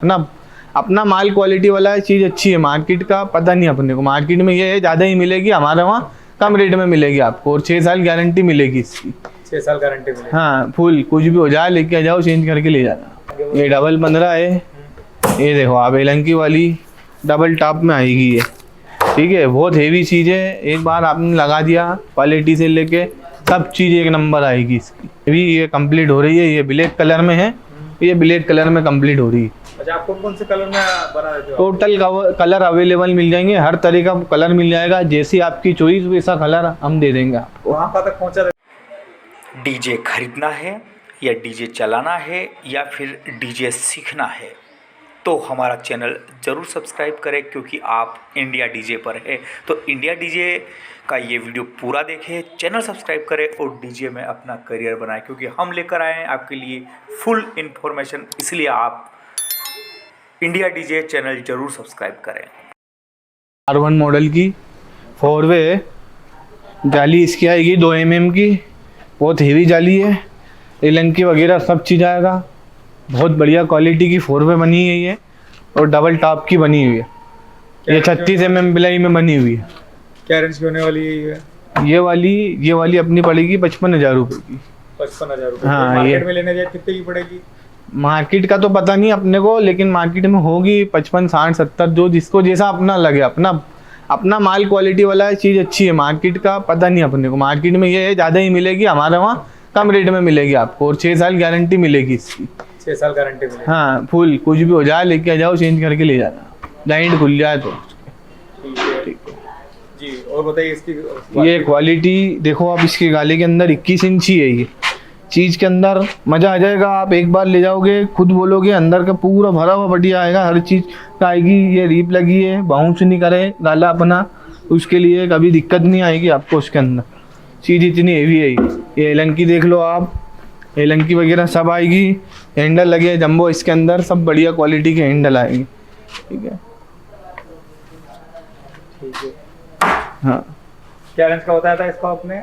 अपना अपना माल क्वालिटी वाला है, चीज़ अच्छी है। मार्केट का पता नहीं अपने को, मार्केट में ये है ज़्यादा ही मिलेगी, हमारे वहाँ कम रेट में मिलेगी आपको, और 6 साल गारंटी मिलेगी इसकी। 6 साल गारंटी मिलेगी। हाँ फुल, कुछ भी हो जाए लेके आ जाओ, चेंज करके ले जाना। ये डबल 15 है, ये देखो आप एलंकी वाली डबल टॉप में आएगी ये, ठीक है। बहुत हेवी चीज़ है, एक बार आपने लगा दिया क्वालिटी से लेके सब चीज़ एक नंबर आएगी इसकी। अभी ये कंप्लीट हो रही है, ये ब्लैक कलर में है, ये ब्लैक कलर में कंप्लीट हो रही है। अच्छा, आपको कौन से कलर में बना देते हो? टोटल कलर अवेलेबल मिल जाएंगे, हर तरह का कलर मिल जाएगा, जैसी आपकी चॉइस वैसा कलर हम दे देंगे आपको। वहाँ तक पहुँचा। डीजे खरीदना है या डीजे चलाना है या फिर डीजे सीखना है तो हमारा चैनल ज़रूर सब्सक्राइब करें, क्योंकि आप इंडिया डीजे पर है। तो इंडिया डीजे का ये वीडियो पूरा देखें, चैनल सब्सक्राइब करें और डीजे में अपना करियर बनाएं, क्योंकि हम लेकर आए हैं आपके लिए फुल इन्फॉर्मेशन। इसलिए आप इंडिया डीजे चैनल ज़रूर सब्सक्राइब करें। R1 मॉडल की 4 वे जाली इसकी आएगी 2 mm की, बहुत हेवी जाली है, एलंकी वगैरह सब चीज़ आएगा। बहुत बढ़िया क्वालिटी की 4 वे बनी है ये, और डबल टॉप की बनी हुई है। ये 36 mm बिलाई में बनी हुई है। क्या रेंज की होने वाली है ये वाली अपनी पड़ेगी 55,000 रुपये की। 55,000 रुपये। हाँ, मार्केट ये में लेने जाए कितने की पड़ेगी? मार्केट का तो पता नहीं अपने को, लेकिन मार्केट में होगी 55, 60, 70, जो जिसको जैसा अपना लगे। अपना माल क्वालिटी वाला है, चीज़ अच्छी है। मार्केट का पता नहीं अपने को, मार्केट में ये है ज़्यादा ही मिलेगी, हमारे वहाँ कम रेट में मिलेगी आपको, और 6 साल गारंटी मिलेगी इसकी। 6 साल गारंटी मिलेगी। हाँ फुल, कुछ भी हो जाए लेके आ जाओ, चेंज करके ले जाना, लाइट खुल जाए तो। ठीक है जी। और बताइए इसकी ये क्वालिटी देखो आप, इसके गाले के अंदर 21 इंची है ये चीज़, के अंदर मज़ा आ जाएगा। आप एक बार ले जाओगे खुद बोलोगे, अंदर का पूरा भरा हुआ बढ़िया आएगा, हर चीज़ का आएगी। ये रीप लगी है, बाउंस नहीं करे गाला अपना, उसके लिए कभी दिक्कत नहीं आएगी आपको। उसके अंदर चीज़ इतनी हेवी है। ये एलंकी देख लो आप, एलंकी वगैरह सब आएगी, हैंडल लगे जंबो इसके अंदर, सब बढ़िया क्वालिटी के हैंडल आएंगे, ठीक है। हाँ, क्या रेंज का बताया था इसका आपने?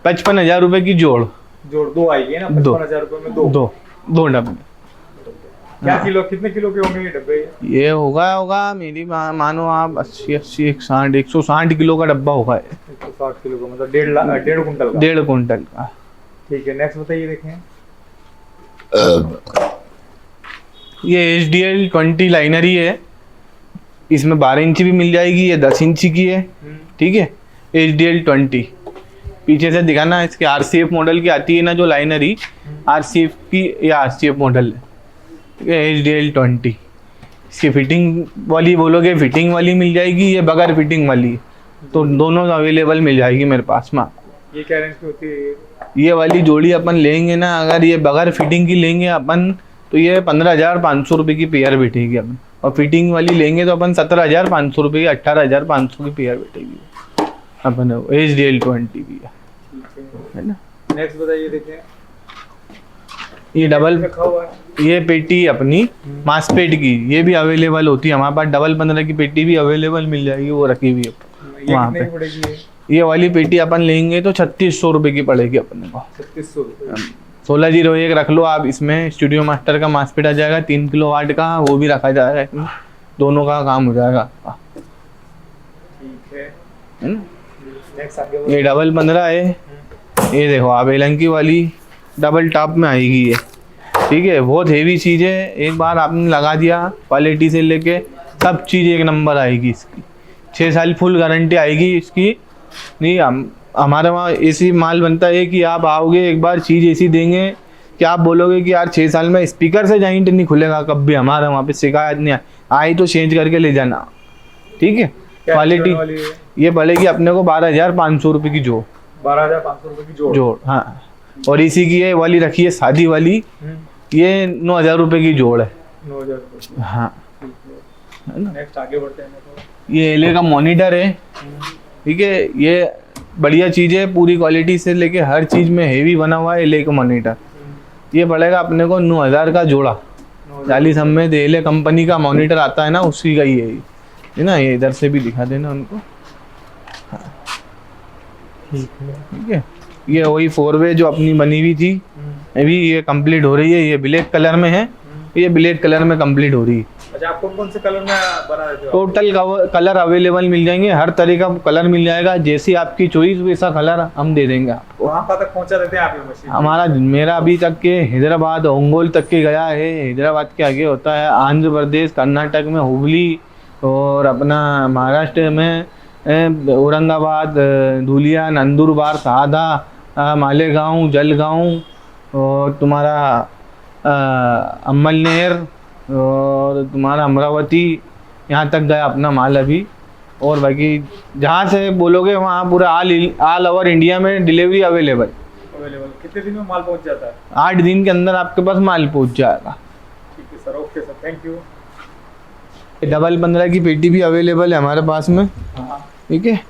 55,000 रुपये की जोड़ 2 आएगी ना? 55,000 रुपये में दो डब्बे। क्या किलो, कितने किलो के होंगे ये डब्बे? ये होगा मेरी मानो आप 80, 160 किलो का डब्बा होगा। 160 किलो का मतलब 1.5 कुंटल का। 1.5 कुंटल का। ठीक है, नेक्स्ट बताइए। देखें ये HDL 20 लाइनर ही है, इसमें 12 इंची भी मिल जाएगी, ये 10 इंची की है, ठीक है। HDL 20 पीछे से दिखाना, इसके RCF मॉडल की आती है ना जो लाइनरी, RCF की, ये RCF मॉडल है, ठीक है। HDL 20 इसकी फिटिंग वाली बोलोगे, फिटिंग वाली मिल जाएगी, ये बगैर फिटिंग वाली, तो दोनों अवेलेबल मिल जाएगी मेरे पास में। ये क्या रेंज की होती है? ये वाली जोड़ी अपन लेंगे ना, अगर ये बगैर फिटिंग की लेंगे अपन, तो ये 15,500 रुपये की पेयर बैठेगी अपन, और फिटिंग वाली लेंगे तो अपन 17,500 रुपये की, 18,500 की पेयर बैठेगी अपन। HDL 20 की है ना। नेक्स्ट बताइए। देखें ये डबल, रखा हुआ है, ये पेटी अपनी मासपेट की, ये भी अवेलेबल होती है हमारे पास। डबल 15 की पेटी भी अवेलेबल मिल जाएगी, वो रखी हुई है ये वहाँ कितने पे। की पड़ेगी ये? ये वाली पेटी अपन लेंगे तो 3600 रुपये की पड़ेगी अपने को। 3600 रुपये। 1601 रख लो आप, इसमें स्टूडियो मास्टर का मासपेट आ जाएगा 3 किलोवाट का, वो भी रखा जाएगा इसमें, दोनों का काम हो जाएगा आपका, ठीक है है ना। नेक्स्ट आगे ये डबल 15 है, ये देखो आप एलंकी वाली डबल टॉप में आएगी ये, ठीक है। बहुत हेवी चीज़ है, एक बार आपने लगा दिया क्वालिटी से लेके सब चीज़ एक नंबर आएगी इसकी। 6 साल फुल गारंटी आएगी इसकी। नहीं हमारे वहाँ ऐसी माल बनता है कि आप आओगे एक बार, चीज़ ऐसी देंगे कि आप बोलोगे कि यार 6 साल में स्पीकर से जॉइंट नहीं खुलेगा कभी, हमारे वहाँ पे शिकायत नहीं आई तो चेंज करके ले जाना, ठीक है। क्वालिटी ये पड़ेगी अपने को 12,500 रुपये की जोड़। 12,500 रुपये की जोड़। हाँ, और इसी की ये वाली रखी है शादी वाली, ये 9,000 रुपये की जोड़ है। 9,000 रुपये। हाँ, है ना। नेक्स्ट आगे बढ़ते हैं। ये LA का मॉनिटर है, ठीक है। ये बढ़िया चीज़ है, पूरी क्वालिटी से लेके हर चीज़ में हेवी बना हुआ है LA का मॉनिटर। ये पड़ेगा अपने को 9,000 का जोड़ा। 40 में LA कंपनी का मॉनिटर आता है ना, उसी का ही है ना। ये इधर से भी दिखा देना उनको, ठीक है। ये वही 4 वे जो अपनी बनी हुई थी, अभी ये कंप्लीट हो रही है। ये ब्लैक कलर में है, ये ब्लैक कलर में कंप्लीट हो रही है। अच्छा, आप कौन कौन से कलर में बना देते हो? टोटल कलर अवेलेबल मिल जाएंगे, हर तरह का कलर मिल जाएगा, जैसी आपकी चॉइस वैसा कलर हम दे देंगे आपको। वहाँ पर तक पहुँचा देते हैं आप ये मशीन? हमारा मेरा अभी तक के हैदराबाद ओंगोल तक के गया है। हैदराबाद के आगे होता है आंध्र प्रदेश, कर्नाटक में हुबली, और अपना महाराष्ट्र में औरंगाबाद, धुलिया, नंदुरबार, सादा, मालेगांव, जलगांव, और तुम्हारा अम्बलनेर, और तुम्हारा अमरावती, यहाँ तक गया अपना माल अभी। और बाकी जहाँ से बोलोगे वहाँ पूरा ऑल ओवर इंडिया में डिलीवरी अवेलेबल। कितने दिन में माल पहुँच जाता है? 8 दिन के अंदर आपके पास माल पहुँच जाएगा। ठीक है sir, okay sir, thank you. Double 15 की पेटी भी अवेलेबल है हमारे पास में, ठीक है,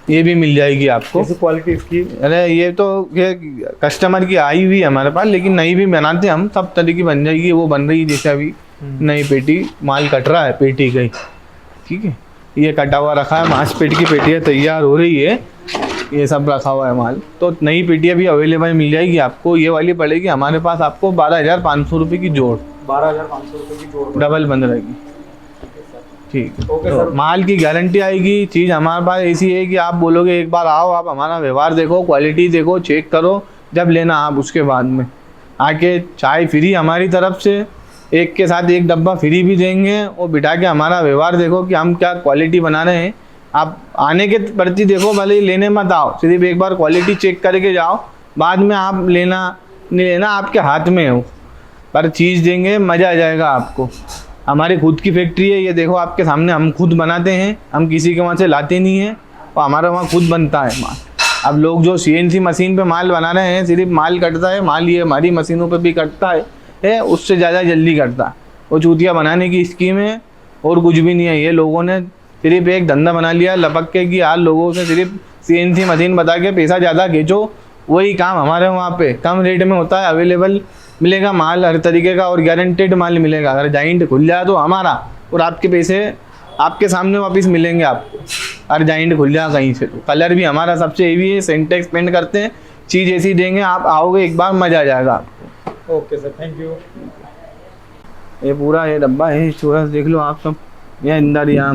ये भी मिल जाएगी आपको। कैसी क्वालिटी इसकी? अरे ये तो ये कस्टमर की आई हुई है हमारे पास, लेकिन नई भी बनाते हैं हम, सब तरह की बन जाएगी। वो बन रही है जैसे अभी नई पेटी माल कट रहा है पेटी गई, ठीक है, ये कटा हुआ रखा है, 5 पेटी की पेटियाँ तैयार हो रही है, ये सब रखा हुआ है माल। तो नई पेटियाँ भी अवेलेबल मिल जाएगी आपको। ये वाली पड़ेगी हमारे पास आपको 12,500 रुपये की जोड़, 12,500 रुपये की जोड़, डबल 15 की, ठीक है। ओके तो सर। माल की गारंटी आएगी। चीज़ हमारे पास ऐसी है कि आप बोलोगे एक बार आओ, आप हमारा व्यवहार देखो, क्वालिटी देखो, चेक करो, जब लेना आप उसके बाद में आके चाय फ्री हमारी तरफ से, एक के साथ एक डब्बा फ्री भी देंगे। और बिठा के हमारा व्यवहार देखो कि हम क्या क्वालिटी बना रहे हैं। आप आने के प्रति देखो, भले ही लेने मत आओ, सिर्फ एक बार क्वालिटी चेक करके जाओ, बाद में आप लेना नहीं लेना आपके हाथ में हो, पर चीज़ देंगे, मज़ा आ जाएगा आपको। हमारी खुद की फैक्ट्री है, ये देखो आपके सामने, हम खुद बनाते हैं, हम किसी के वहाँ से लाते नहीं हैं, और हमारा वहाँ खुद बनता है माल। अब लोग जो CNC मशीन पे माल बना रहे हैं, सिर्फ माल कटता है, माल ये हमारी मशीनों पे भी कटता है, उससे ज़्यादा जल्दी कटता है। वो चूतिया बनाने की स्कीम है और कुछ भी नहीं है। ये लोगों ने सिर्फ एक धंधा बना लिया लपक के कि यार लोगों से सिर्फ CNC मशीन बता के पैसा ज़्यादा खींचो, वही काम हमारे वहाँ पे कम रेट में होता है, अवेलेबल मिलेगा माल हर तरीके का, और गारंटेड माल मिलेगा। अगर जाइंट खुल जाए तो हमारा, और आपके पैसे आपके सामने वापस मिलेंगे आपको, अगर जाइंट खुल जाए कहीं से। तो कलर भी हमारा सबसे हेवी है, सेंटेक्स पेंट करते हैं, चीज़ ऐसी देंगे, आप आओगे एक बार मज़ा आ जाएगा आपको। Okay sir, thank you. ये पूरा ये डब्बा है, छोरा देख लो आप सब, ये अंदर यहाँ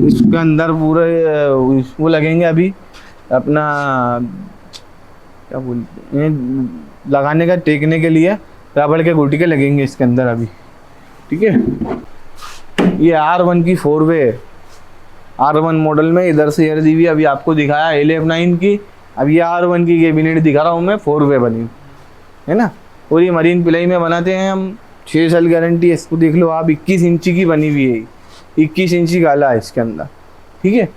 इसके अंदर पूरे वो लगेंगे अभी अपना क्या बोलते हैं, लगाने का टेकने के लिए रबड़ के गुटिके लगेंगे इसके अंदर अभी, ठीक है। ये R1 की 4 वे है, R1 मॉडल में इधर से एयर दी हुई, अभी आपको दिखाया LF9 की, अब ये R1 की कैबिनेट दिखा रहा हूँ मैं, 4 वे बनी है ना। और ये मरीन पिलाई में बनाते हैं हम, 6 साल गारंटी है। इसको देख लो आप, 21 इंची की बनी हुई है, 21 इंची गाला है इसके अंदर, ठीक है।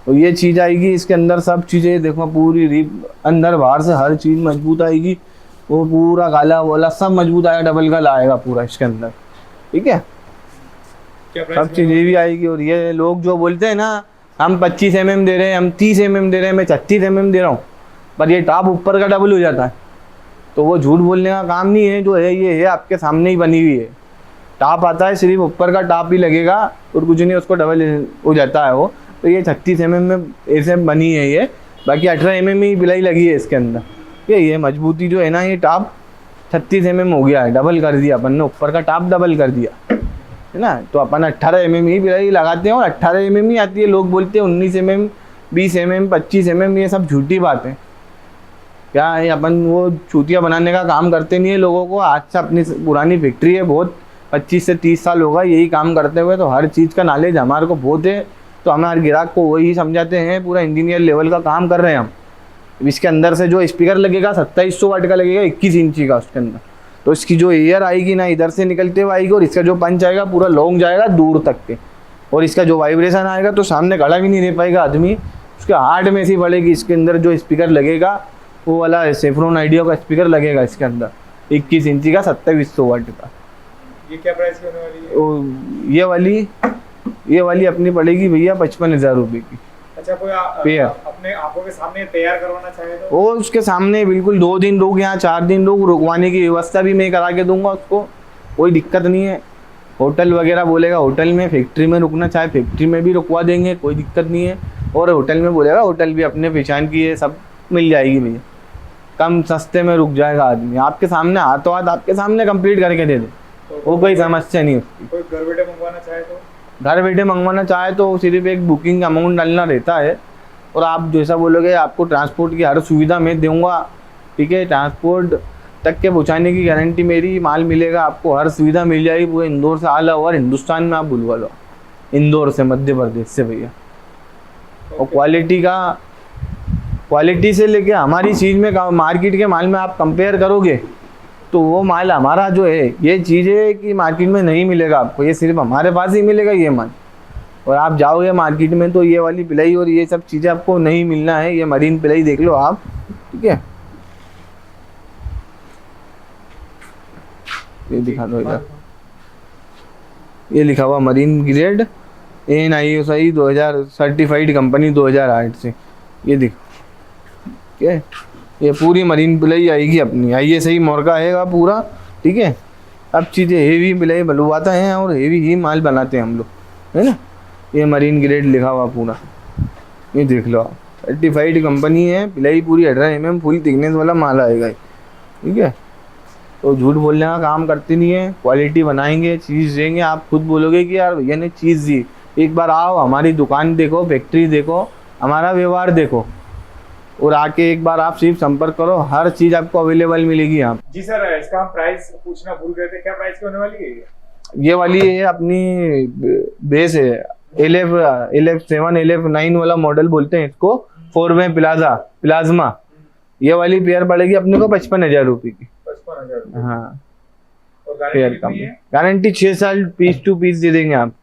और ये चीज़ आएगी इसके अंदर, सब चीज़ें देखो पूरी रिप अंदर बाहर से हर चीज़ मजबूत आएगी, वो पूरा गाला वाला सब मजबूत आएगा, डबल गाला आएगा पूरा इसके अंदर, ठीक है। सब चीज़ें भी आएगी। और ये लोग जो बोलते हैं ना हम 25 mm दे रहे हैं, हम 30 mm दे रहे हैं, मैं 36 mm दे रहा हूँ, पर ये टॉप ऊपर का डबल हो जाता है, तो वो झूठ बोलने का काम नहीं है। जो है ये है आपके सामने ही बनी हुई है, टॉप आता है, सिर्फ ऊपर का टॉप ही लगेगा और कुछ नहीं, उसको डबल हो जाता है वो। तो ये 36 mm में ऐसे बनी है ये, बाकी 18 mm ही पिलाई लगी है इसके अंदर। ये मजबूती जो है ना, ये टॉप 36 mm हो गया है, डबल कर दिया अपन ने, ऊपर का टॉप डबल कर दिया है ना। तो अपन 18 mm ही पिलाई लगाते हैं, और 18 mm ही आती है। लोग बोलते हैं 19 mm, 20 mm, 25 mm, ये सब झूठी बात है। क्या है, अपन वो चूतिया बनाने का काम करते नहीं है लोगों को। आज से अपनी पुरानी फैक्ट्री है, बहुत 25 से 30 साल होगा यही काम करते हुए, तो हर चीज़ का नॉलेज हमारे को बहुत है। तो हमारे ग्राहक को वही समझाते हैं, पूरा इंजीनियर लेवल का काम कर रहे हैं हम। इसके अंदर से जो स्पीकर लगेगा 2700 वाट का लगेगा, 21 इंची का उसके अंदर। तो इसकी जो एयर आएगी ना, इधर से निकलते हुए आएगी, और इसका जो पंच आएगा पूरा लॉन्ग जाएगा दूर तक के। और इसका जो वाइब्रेशन आएगा तो सामने खड़ा भी नहीं रह पाएगा आदमी, उसके हार्ट में ऐसी पड़ेगी। इसके अंदर जो स्पीकर लगेगा वो वाला सेफ्रॉन आइडिया का स्पीकर लगेगा इसके अंदर, 21 इंची का 2700 वाट का। ये क्या प्राइस की होने वाली है? ये वाली अपनी पड़ेगी भैया 55,000 रुपये की। अच्छा, कोई पेयर अपने आंखों के सामने तैयार करवाना चाहे तो? वो उसके सामने बिल्कुल 2 दिन रुक, यहाँ 4 दिन रुक, रुकवाने की व्यवस्था भी मैं करा के दूंगा उसको, कोई दिक्कत नहीं है। होटल वगैरह बोलेगा होटल में, फैक्ट्री में रुकना चाहे फैक्ट्री में भी रुकवा देंगे, कोई दिक्कत नहीं है। और होटल में बोलेगा होटल भी अपने पहचान की है, सब मिल जाएगी भैया, कम सस्ते में रुक जाएगा आदमी। आपके सामने हाथों हाथ आपके सामने कंप्लीट करके दे दे, वो कोई समस्या नहीं उसकी। कोई घर बैठे मंगवाना चाहे तो? घर बैठे मंगवाना चाहे तो सिर्फ एक बुकिंग अमाउंट डालना रहता है, और आप जैसा बोलोगे आपको ट्रांसपोर्ट की हर सुविधा मैं दूंगा, ठीक है। ट्रांसपोर्ट तक के पहुँचाने की गारंटी मेरी, माल मिलेगा आपको, हर सुविधा मिल जाएगी पूरे इंदौर से ऑल ओवर हिंदुस्तान में। आप बुलवा लो इंदौर से, मध्य प्रदेश से भैया। और क्वालिटी से लेके हमारी चीज़ में मार्केट के माल में आप कंपेयर करोगे तो वो माल हमारा जो है ये चीज़ है कि मार्केट में नहीं मिलेगा आपको, ये सिर्फ हमारे पास ही मिलेगा ये माल। और आप जाओगे मार्केट में तो ये वाली पिलाई और ये सब चीज़ें आपको नहीं मिलना है। ये मरीन पिलाई देख लो आप, ठीक है। ये दिखा दो इधर, ये लिखा हुआ marine grade ANISI 2000 certified company 2008 से, ये दिखा, ठीक है। ये पूरी मरीन पिलाई आएगी अपनी, ISI मोरका है पूरा, ठीक है। अब चीज़ें हेवी पिलाई बनवाते हैं और हेवी ही माल बनाते हैं हम लोग, है ना। ये मरीन ग्रेड लिखा हुआ पूरा, ये देख लो आप, सर्टिफाइड कंपनी है। पिलाई पूरी 18 mm फुल थिकनेस वाला माल आएगा, ठीक है। तो झूठ बोलने का काम करते नहीं है, क्वालिटी बनाएंगे, चीज़ देंगे। आप खुद बोलोगे कि यार भैया ने चीज़ दी, एक बार आओ हमारी दुकान देखो, फैक्ट्री देखो, हमारा व्यवहार देखो, और आके एक बार आप सिर्फ संपर्क करो, हर चीज़ आपको अवेलेबल मिलेगी यहाँ। जी सर, इसका हम प्राइस पूछना भूल गए थे, क्या प्राइस की होने वाली है ये? ये वाली है अपनी बेस है 7 11 9 वाला मॉडल बोलते हैं इसको, 4-वे प्लाज्मा। ये वाली पेयर पड़ेगी अपने को 55,000 रुपये की। 55,000? हाँ, और पेयर गारंटी कम, कितनी है? गारंटी 6 साल पीस टू पीस दे देंगे आप।